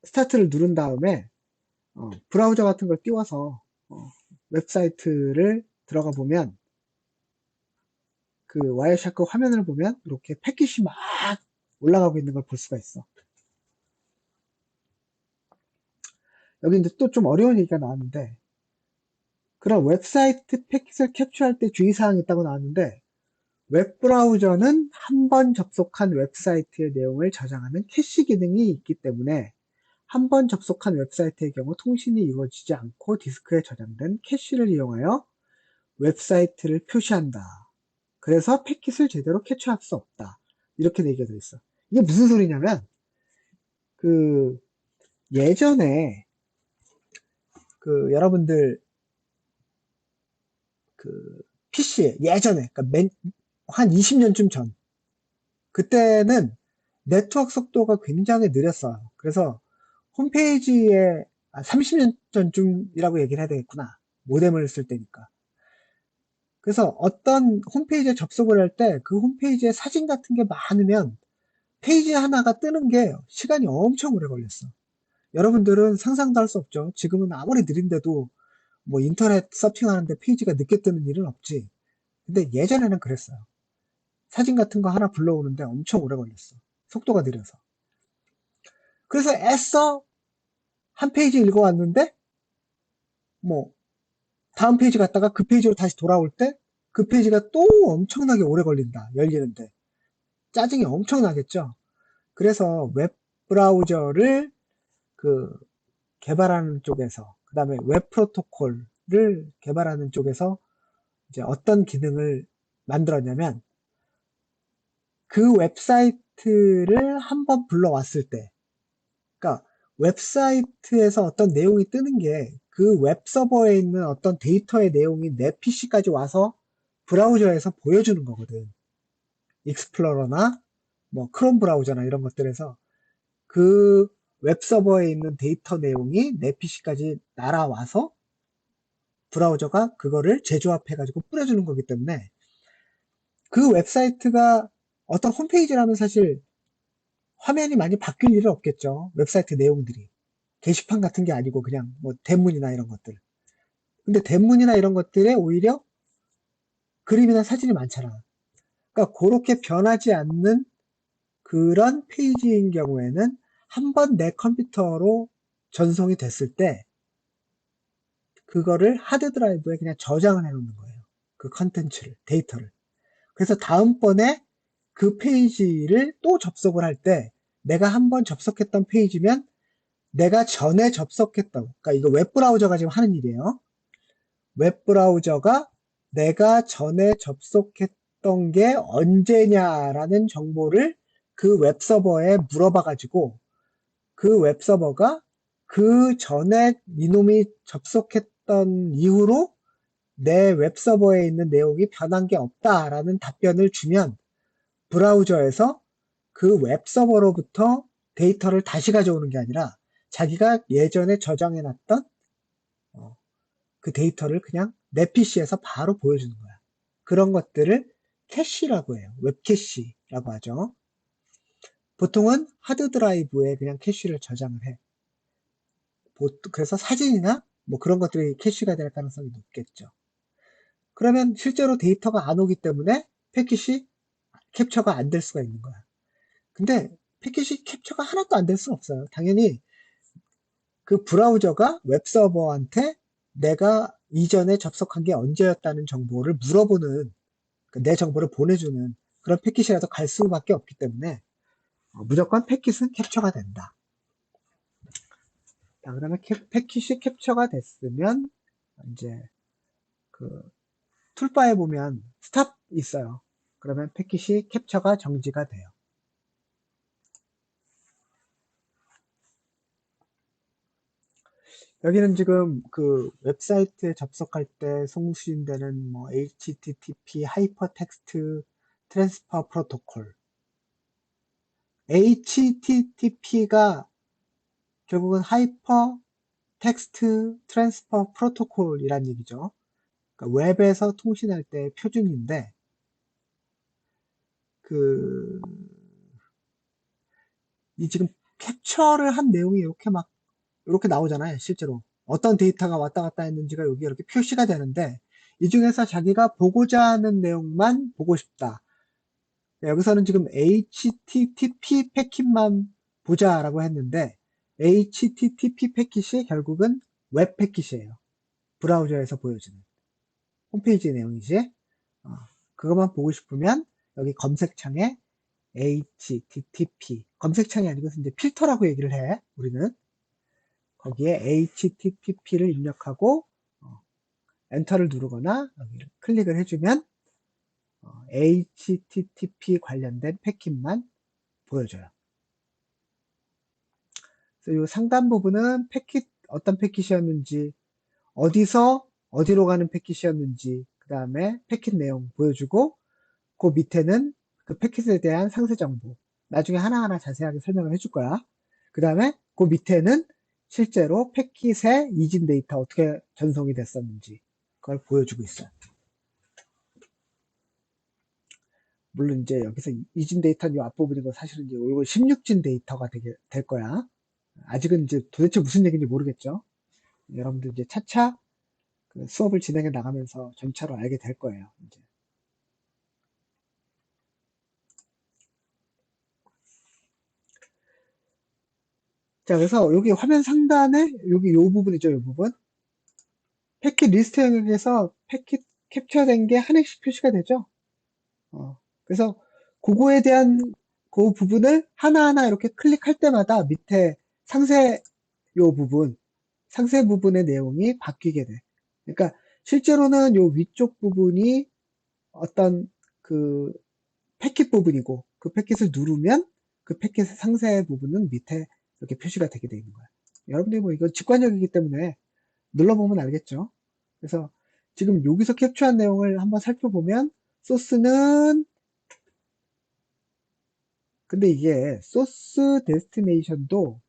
스타트를 누른 다음에 브라우저 같은 걸 띄워서 웹사이트를 들어가 보면 그 와이어샤크 화면을 보면 이렇게 패킷이 막 올라가고 있는 걸 볼 수가 있어. 여기 이제 또 좀 어려운 얘기가 나왔는데 그런 웹사이트 패킷을 캡처할 때 주의사항이 있다고 나왔는데 웹브라우저는 한 번 접속한 웹사이트의 내용을 저장하는 캐시 기능이 있기 때문에 한 번 접속한 웹사이트의 경우 통신이 이루어지지 않고 디스크에 저장된 캐시를 이용하여 웹사이트를 표시한다. 그래서 패킷을 제대로 캡처할 수 없다. 이렇게 얘기가 되어 있어. 이게 무슨 소리냐면 그 예전에 그 여러분들 그 PC에 예전에 그러니까 한 20년쯤 전 그때는 네트워크 속도가 굉장히 느렸어요. 그래서 홈페이지에 30년 전쯤이라고 얘기를 해야 되겠구나. 모뎀을 쓸 때니까. 그래서 어떤 홈페이지에 접속을 할 때 그 홈페이지에 사진 같은 게 많으면 페이지 하나가 뜨는 게 시간이 엄청 오래 걸렸어. 여러분들은 상상도 할 수 없죠. 지금은 아무리 느린데도 뭐 인터넷 서핑하는데 페이지가 늦게 뜨는 일은 없지. 근데 예전에는 그랬어요. 사진 같은 거 하나 불러오는데 엄청 오래 걸렸어. 속도가 느려서. 그래서 애써 한 페이지 읽어왔는데 뭐 다음 페이지 갔다가 그 페이지로 다시 돌아올 때 그 페이지가 또 엄청나게 오래 걸린다. 열리는데. 짜증이 엄청나겠죠. 그래서 웹 브라우저를 그 개발하는 쪽에서, 그 다음에 웹 프로토콜을 개발하는 쪽에서 이제 어떤 기능을 만들었냐면, 그 웹사이트를 한번 불러왔을 때, 그러니까 웹사이트에서 어떤 내용이 뜨는 게 그 웹 서버에 있는 어떤 데이터의 내용이 내 PC까지 와서 브라우저에서 보여주는 거거든. 익스플로러나 뭐 크롬 브라우저나 이런 것들에서 그 웹서버에 있는 데이터 내용이 내 PC까지 날아와서 브라우저가 그거를 재조합해가지고 뿌려주는 거기 때문에 그 웹사이트가 어떤 홈페이지라면 사실 화면이 많이 바뀔 일은 없겠죠. 웹사이트 내용들이. 게시판 같은 게 아니고 그냥 뭐 대문이나 이런 것들. 근데 대문이나 이런 것들에 오히려 그림이나 사진이 많잖아. 그러니까 그렇게 변하지 않는 그런 페이지인 경우에는 한번 내 컴퓨터로 전송이 됐을 때 그거를 하드 드라이브에 그냥 저장을 해 놓는 거예요. 그 컨텐츠를, 데이터를. 그래서 다음번에 그 페이지를 또 접속을 할 때 내가 한번 접속했던 페이지면 내가 전에 접속했던, 그러니까 이거 웹브라우저가 지금 하는 일이에요. 웹브라우저가 내가 전에 접속했던 게 언제냐라는 정보를 그 웹서버에 물어봐가지고 그 웹서버가 그 전에 이놈이 접속했던 이후로 내 웹서버에 있는 내용이 변한 게 없다라는 답변을 주면 브라우저에서 그 웹서버로부터 데이터를 다시 가져오는 게 아니라 자기가 예전에 저장해놨던 그 데이터를 그냥 내 PC에서 바로 보여주는 거야. 그런 것들을 캐시라고 해요. 웹캐시라고 하죠. 보통은 하드 드라이브에 그냥 캐시를 저장을 해. 그래서 사진이나 뭐 그런 것들이 캐시가 될 가능성이 높겠죠. 그러면 실제로 데이터가 안 오기 때문에 패킷이 캡처가 안 될 수가 있는 거야. 근데 패킷이 캡처가 하나도 안 될 수는 없어요. 당연히 그 브라우저가 웹서버한테 내가 이전에 접속한 게 언제였다는 정보를 물어보는, 내 정보를 보내주는 그런 패킷이라도 갈 수밖에 없기 때문에 무조건 패킷은 캡처가 된다. 자, 그러면 패킷이 캡처가 됐으면 이제 그 툴바에 보면 스탑 있어요. 그러면 패킷이 캡처가 정지가 돼요. 여기는 지금 그 웹사이트에 접속할 때 송신되는 뭐 HTTP 하이퍼텍스트 트랜스퍼 프로토콜. HTTP가 결국은 하이퍼 텍스트 트랜스퍼 프로토콜이란 얘기죠. 그러니까 웹에서 통신할 때 표준인데 그 이 지금 캡처를 한 내용이 이렇게 나오잖아요. 실제로 어떤 데이터가 왔다 갔다 했는지가 여기 이렇게 표시가 되는데 이 중에서 자기가 보고자 하는 내용만 보고 싶다. 여기서는 지금 HTTP 패킷만 보자라고 했는데 HTTP 패킷이 결국은 웹 패킷이에요. 브라우저에서 보여주는 홈페이지 내용이지. 어, 그것만 보고 싶으면 여기 검색창에 HTTP 검색창이 아니고 이제 필터라고 얘기를 해. 우리는 거기에 HTTP를 입력하고 엔터를 누르거나 여기를 클릭을 해주면 HTTP 관련된 패킷만 보여줘요. 그래서 이 상단 부분은 패킷 어떤 패킷이었는지 어디서 어디로 가는 패킷이었는지 그 다음에 패킷 내용 보여주고 그 밑에는 그 패킷에 대한 상세 정보 나중에 하나하나 자세하게 설명을 해줄 거야. 그 다음에 그 밑에는 실제로 패킷의 이진 데이터 어떻게 전송이 됐었는지 그걸 보여주고 있어요. 물론 이제 여기서 이진 데이터는 이 앞부분이고 사실은 이제 이거 16진 데이터가 될 거야. 아직은 이제 도대체 무슨 얘기인지 모르겠죠. 여러분들 이제 차차 그 수업을 진행해 나가면서 점차로 알게 될 거예요. 이제. 자, 그래서 여기 화면 상단에 여기 요 부분이죠, 요 부분. 패킷 리스트 영역에서 패킷 캡처된 게 한 획씩 표시가 되죠. 그래서 그거에 대한 그 부분을 하나하나 이렇게 클릭할 때마다 밑에 상세 요 부분, 상세 부분의 내용이 바뀌게 돼. 그러니까 실제로는 요 위쪽 부분이 어떤 그 패킷 부분이고 그 패킷을 누르면 그 패킷의 상세 부분은 밑에 이렇게 표시가 되게 되어 있는 거야. 여러분들이 뭐 이건 직관적이기 때문에 눌러보면 알겠죠. 그래서 지금 여기서 캡처한 내용을 한번 살펴보면 소스는 근데 이게 소스 데스티네이션도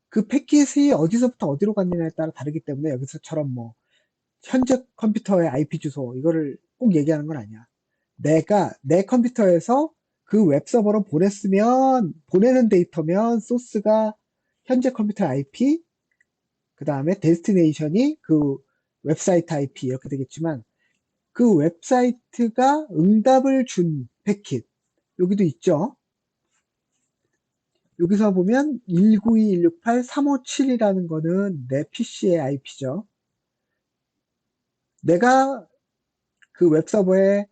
그 패킷이 어디서부터 어디로 갔느냐에 따라 다르기 때문에 여기서처럼 뭐 현재 컴퓨터의 IP 주소 이거를 꼭 얘기하는 건 아니야. 내가 내 컴퓨터에서 그 웹서버로 보냈으면 보내는 데이터면 소스가 현재 컴퓨터 IP 그 다음에 데스티네이션이 그 웹사이트 IP 이렇게 되겠지만 그 웹사이트가 응답을 준 패킷 여기도 있죠. 여기서 보면 192.168.357이라는 거는 내 PC의 IP죠. 내가 그 웹서버에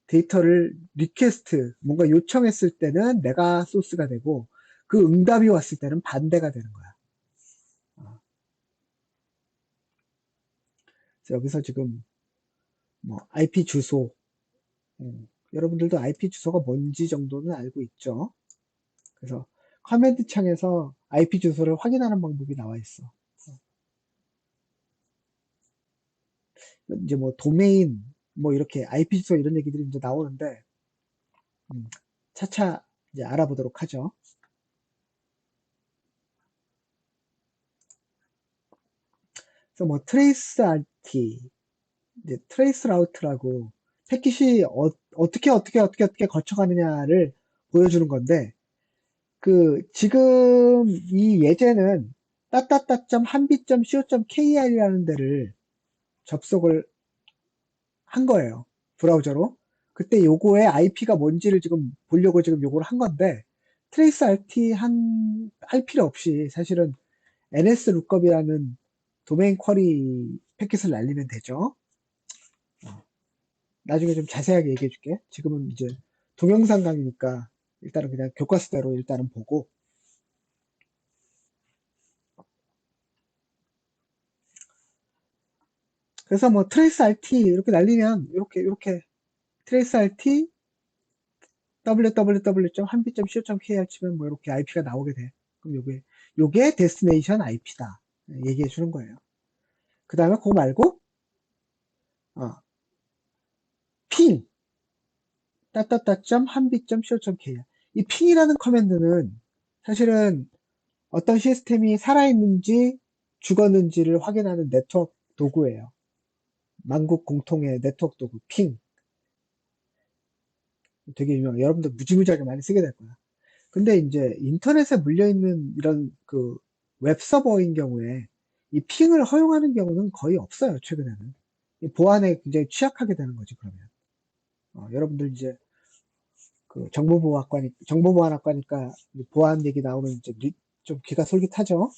데이터를 리퀘스트, 뭔가 요청했을 때는 내가 소스가 되고 그 응답이 왔을 때는 반대가 되는 거야. 그래서 여기서 지금 뭐 IP 주소, 여러분들도 IP 주소가 뭔지 정도는 알고 있죠. 그래서 커맨드 창에서 IP 주소를 확인하는 방법이 나와 있어. 이제 뭐 도메인, 뭐 이렇게 IP 주소 이런 얘기들이 이제 나오는데 차차 이제 알아보도록 하죠. 그래서 뭐 트레이스 RT, 이제 트레이스 라우트라고 패킷이 어떻게 거쳐가느냐를 보여주는 건데 그 지금 이 예제는 한비.co.kr이라는 데를 접속을 한 거예요. 브라우저로. 그때 요거의 IP가 뭔지를 지금 보려고 지금 요거를 한 건데 트레이스 RT 할 필요 없이 사실은 NS 룩업이라는 도메인 쿼리 패킷을 날리면 되죠. 나중에 좀 자세하게 얘기해 줄게. 지금은 이제 동영상 강의니까 일단은 그냥 교과서대로 일단은 보고. 그래서 뭐 트레이스 RT 이렇게 날리면 이렇게 트레이스 RT www.한비.co.kr 치면 뭐 이렇게 IP가 나오게 돼. 그럼 요게 데스티네이션 IP다. 얘기해 주는 거예요. 그 다음에 그거 말고 어, 핑 한비.co.kr 이 핑이라는 커맨드는 사실은 어떤 시스템이 살아있는지 죽었는지를 확인하는 네트워크 도구예요. 만국 공통의 네트워크 도구 핑. 되게 유명해. 여러분들 무지무지하게 많이 쓰게 될 거야. 근데 이제 인터넷에 물려있는 이런 그 웹서버인 경우에 이 핑을 허용하는 경우는 거의 없어요. 최근에는. 이 보안에 굉장히 취약하게 되는 거지, 그러면. 여러분들 이제 그 정보보안학과니까 보안 얘기 나오면 이제 좀 귀가 솔깃하죠?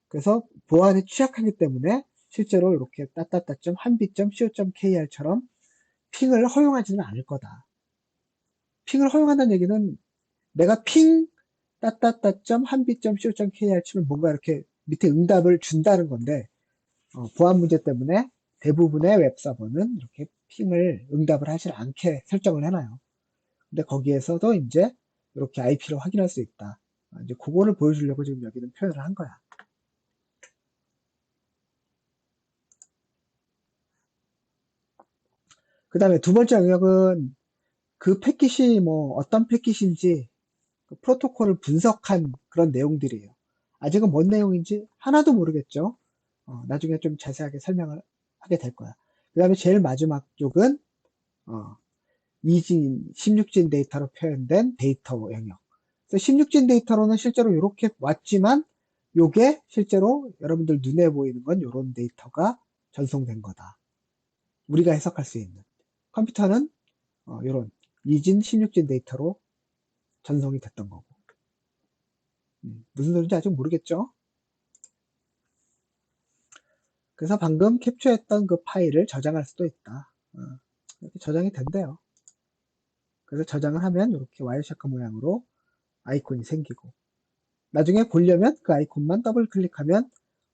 그래서 보안에 취약하기 때문에 실제로 이렇게 한비.co.kr처럼 핑을 허용하지는 않을 거다. 핑을 허용한다는 얘기는 내가 핑 한비.co.kr 치면 뭔가 이렇게 밑에 응답을 준다는 건데 보안 문제 때문에 대부분의 웹서버는 이렇게 핑을 응답을 하지 않게 설정을 해놔요. 근데 거기에서도 이제 이렇게 IP를 확인할 수 있다. 이제 그거를 보여주려고 지금 여기는 표현을 한 거야. 그 다음에 두 번째 영역은 그 패킷이 뭐 어떤 패킷인지 그 프로토콜을 분석한 그런 내용들이에요. 아직은 뭔 내용인지 하나도 모르겠죠. 나중에 좀 자세하게 설명을 하게 될 거야. 그 다음에 제일 마지막 쪽은 어, 2진, 16진 데이터로 표현된 데이터 영역. 그래서 16진 데이터로는 실제로 이렇게 왔지만 요게 실제로 여러분들 눈에 보이는 건 이런 데이터가 전송된 거다. 우리가 해석할 수 있는. 컴퓨터는 이런 2진, 16진 데이터로 전송이 됐던 거고. 무슨 소리인지 아직 모르겠죠? 그래서 방금 캡처했던 그 파일을 저장할 수도 있다. 이렇게 저장이 된대요. 그래서 저장을 하면 이렇게 와이어샤크 모양으로 아이콘이 생기고, 나중에 보려면 그 아이콘만 더블 클릭하면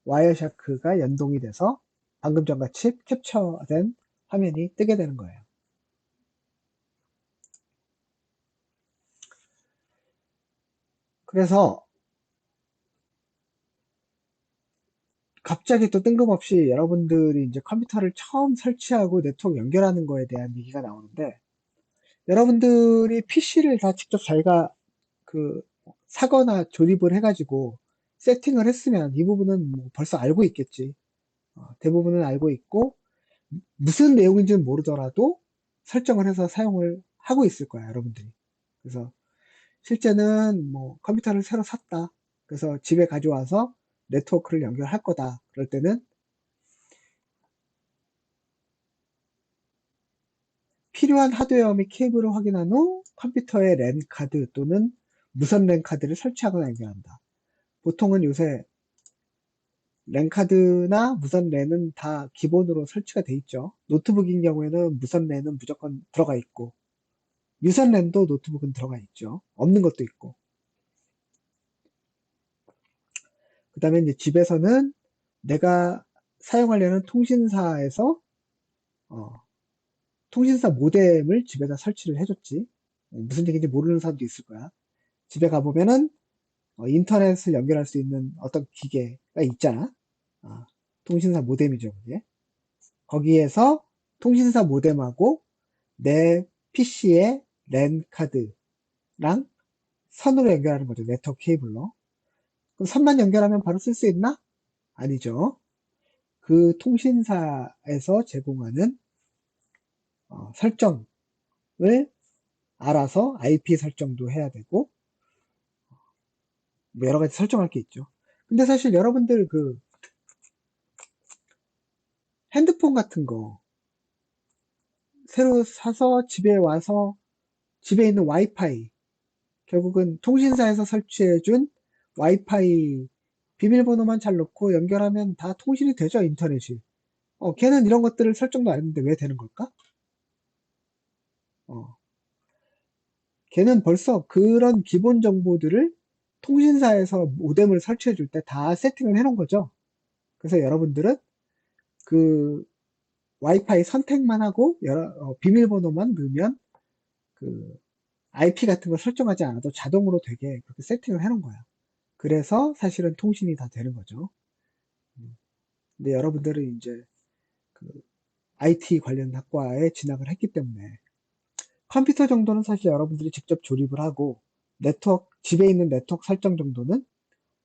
와이어샤크가 연동이 돼서 방금 전같이 캡처된 화면이 뜨게 되는 거예요. 그래서 갑자기 또 뜬금없이 여러분들이 이제 컴퓨터를 처음 설치하고 네트워크 연결하는 거에 대한 얘기가 나오는데, 여러분들이 PC를 다 직접 자기가 그 사거나 조립을 해가지고 세팅을 했으면 이 부분은 뭐 벌써 알고 있겠지. 대부분은 알고 있고 무슨 내용인지는 모르더라도 설정을 해서 사용을 하고 있을 거야, 여러분들이. 그래서 실제는 뭐 컴퓨터를 새로 샀다. 그래서 집에 가져와서 네트워크를 연결할 거다. 그럴 때는 필요한 하드웨어 및 케이블을 확인한 후 컴퓨터의 랜 카드 또는 무선 랜 카드를 설치하거나 연결한다. 보통은 요새 랜 카드나 무선 랜은 다 기본으로 설치가 돼 있죠. 노트북인 경우에는 무선 랜은 무조건 들어가 있고, 유선 랜도 노트북은 들어가 있죠. 없는 것도 있고. 그 다음에 이제 집에서는 내가 사용하려는 통신사에서 어, 통신사 모뎀을 집에다 설치를 해줬지. 무슨 얘기인지 모르는 사람도 있을 거야. 집에 가보면은 인터넷을 연결할 수 있는 어떤 기계가 있잖아. 어, 통신사 모뎀이죠, 그게. 거기에서 통신사 모뎀하고 내 PC의 랜 카드랑 선으로 연결하는 거죠. 네트워크 케이블로. 그럼 선만 연결하면 바로 쓸 수 있나? 아니죠. 그 통신사에서 제공하는 설정을 알아서 IP 설정도 해야 되고 뭐 여러 가지 설정할 게 있죠. 근데 사실 여러분들 그 핸드폰 같은 거 새로 사서 집에 와서 집에 있는 와이파이 결국은 통신사에서 설치해준 와이파이 비밀번호만 잘 넣고 연결하면 다 통신이 되죠, 인터넷이. 걔는 이런 것들을 설정도 안 했는데 왜 되는 걸까? 어, 걔는 벌써 그런 기본 정보들을 통신사에서 모뎀을 설치해 줄 때 다 세팅을 해 놓은 거죠. 그래서 여러분들은 그 와이파이 선택만 하고 비밀번호만 넣으면 그 IP 같은 걸 설정하지 않아도 자동으로 되게 그렇게 세팅을 해 놓은 거야. 그래서 사실은 통신이 다 되는 거죠. 근데 여러분들은 이제 그 IT 관련 학과에 진학을 했기 때문에 컴퓨터 정도는 사실 여러분들이 직접 조립을 하고 네트워크, 집에 있는 네트워크 설정 정도는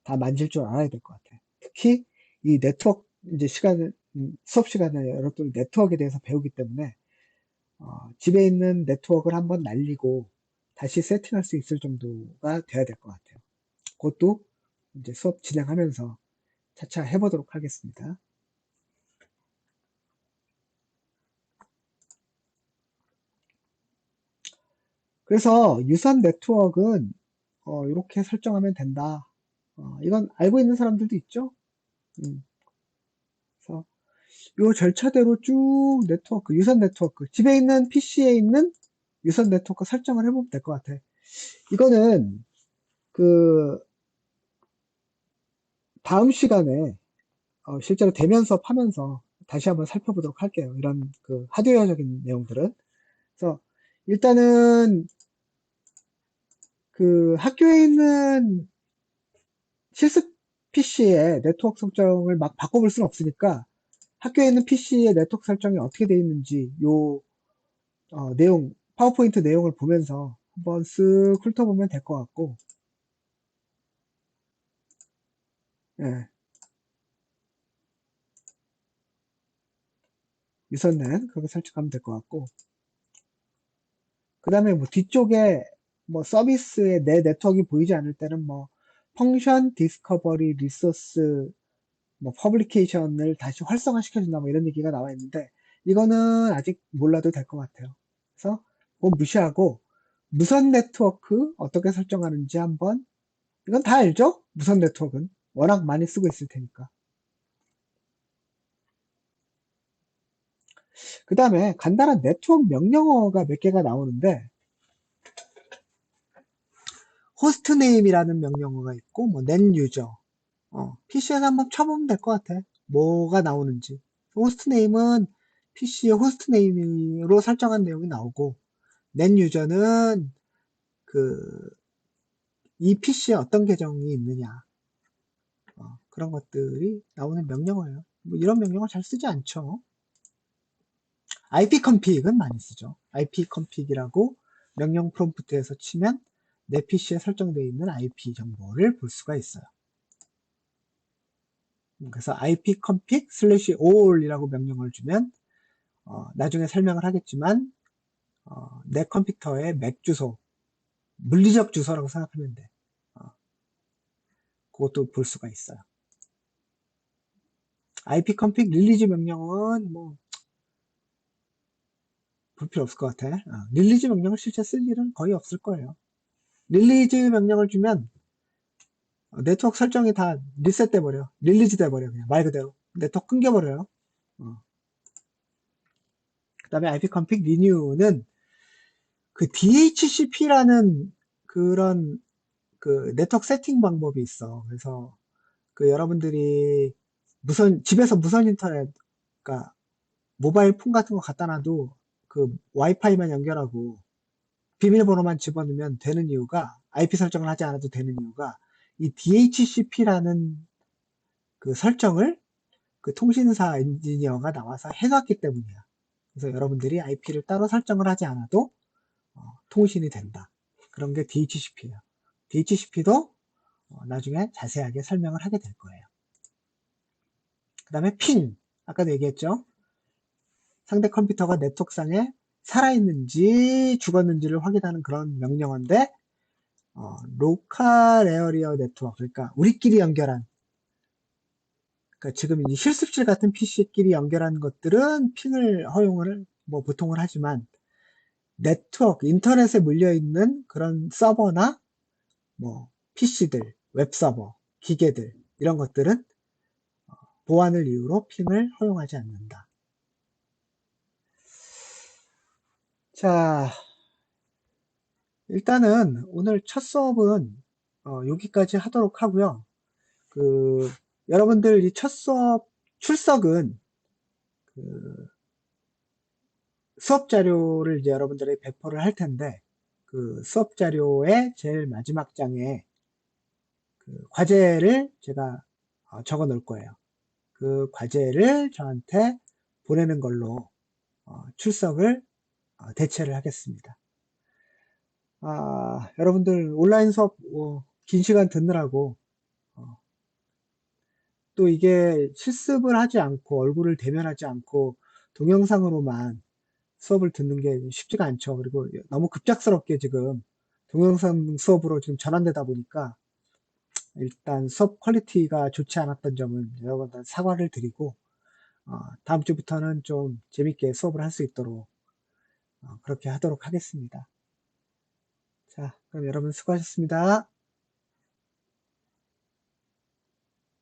다 만질 줄 알아야 될 것 같아요. 특히 이 네트워크 이제 수업 시간에 여러분들 네트워크에 대해서 배우기 때문에 집에 있는 네트워크를 한번 날리고 다시 세팅할 수 있을 정도가 돼야 될 것 같아요. 그것도 이제 수업 진행하면서 차차 해보도록 하겠습니다. 그래서 유선 네트워크는 이렇게 설정하면 된다. 이건 알고 있는 사람들도 있죠. 음, 그래서 이 절차대로 쭉 네트워크, 유선 네트워크, 집에 있는 PC에 있는 유선 네트워크 설정을 해보면 될 것 같아. 이거는 그 다음 시간에 실제로 대면 수업 하면서 다시 한번 살펴보도록 할게요. 이런 그 하드웨어적인 내용들은. 그래서 일단은 그 학교에 있는 실습 PC의 네트워크 설정을 막 바꿔볼 수는 없으니까 학교에 있는 PC의 네트워크 설정이 어떻게 되어 있는지 요 내용, 파워포인트 내용을 보면서 한번 쓱 훑어보면 될 것 같고, 예, 유선랜 그렇게 설정하면 될 것 같고, 그 다음에 뭐 뒤쪽에 뭐 서비스에 내 네트워크가 보이지 않을 때는 뭐 펑션, 디스커버리, 리소스, 뭐 퍼블리케이션을 다시 활성화시켜준다 뭐 이런 얘기가 나와 있는데 이거는 아직 몰라도 될 것 같아요. 그래서 그건 무시하고 무선 네트워크 어떻게 설정하는지 한번 이건 다 알죠? 무선 네트워크는 워낙 많이 쓰고 있을 테니까. 그 다음에 간단한 네트워크 명령어가 몇 개가 나오는데 호스트 네임이라는 명령어가 있고 뭐 넷 유저 PC에서 한번 쳐보면 될 것 같아. 뭐가 나오는지. 호스트 네임은 PC의 호스트 네임으로 설정한 내용이 나오고 넷 유저는 그 이 PC에 어떤 계정이 있느냐 그런 것들이 나오는 명령어예요. 뭐 이런 명령어 잘 쓰지 않죠. ipconfig은 많이 쓰죠. ipconfig이라고 명령 프롬프트에서 치면 내 PC에 설정되어 있는 IP 정보를 볼 수가 있어요. 그래서 ipconfig/all이라고 명령을 주면 나중에 설명을 하겠지만 내 컴퓨터의 맥 주소, 물리적 주소라고 생각하면 돼. 그것도 볼 수가 있어요. ipconfig 릴리즈 명령은 뭐 볼 필요 없을 것 같아. 릴리즈 명령을 실제 쓸 일은 거의 없을 거예요. 릴리즈 명령을 주면 네트워크 설정이 다 리셋 돼버려. 릴리즈 돼버려. 그냥 말 그대로. 네트워크 끊겨버려요. 그 다음에 ipconfig renew는 그 DHCP라는 그런 그 네트워크 세팅 방법이 있어. 그래서 그 여러분들이 집에서 무선 인터넷, 그러니까 모바일 폰 같은 거 갖다 놔도 그 와이파이만 연결하고 비밀번호만 집어넣으면 되는 이유가 IP 설정을 하지 않아도 되는 이유가 이 DHCP라는 그 설정을 그 통신사 엔지니어가 나와서 해놨기 때문이야. 그래서 여러분들이 IP를 따로 설정을 하지 않아도 통신이 된다. 그런 게 DHCP예요. DHCP도 나중에 자세하게 설명을 하게 될 거예요. 그 다음에 핑. 아까도 얘기했죠. 상대 컴퓨터가 네트워크상에 살아있는지 죽었는지를 확인하는 그런 명령어인데 로컬 에어리어 네트워크 그러니까 우리끼리 연결한 그러니까 지금 이 실습실 같은 PC끼리 연결한 것들은 핑을 허용을 뭐 보통을 하지만 네트워크 인터넷에 물려 있는 그런 서버나 뭐 PC들 웹서버 기계들 이런 것들은 보안을 이유로 핑을 허용하지 않는다. 자, 일단은 오늘 첫 수업은 여기까지 하도록 하고요. 그 여러분들 이 첫 수업 출석은 그 수업 자료를 이제 여러분들이 배포를 할 텐데 그 수업 자료의 제일 마지막 장에 그 과제를 제가 적어 놓을 거예요. 그 과제를 저한테 보내는 걸로 출석을 대체를 하겠습니다. 여러분들 온라인 수업 긴 시간 듣느라고 또 이게 실습을 하지 않고 얼굴을 대면하지 않고 동영상으로만 수업을 듣는 게 쉽지가 않죠. 그리고 너무 급작스럽게 지금 동영상 수업으로 지금 전환되다 보니까 일단 수업 퀄리티가 좋지 않았던 점은 여러분들 사과를 드리고 다음 주부터는 좀 재밌게 수업을 할 수 있도록 그렇게 하도록 하겠습니다. 자, 그럼 여러분 수고하셨습니다.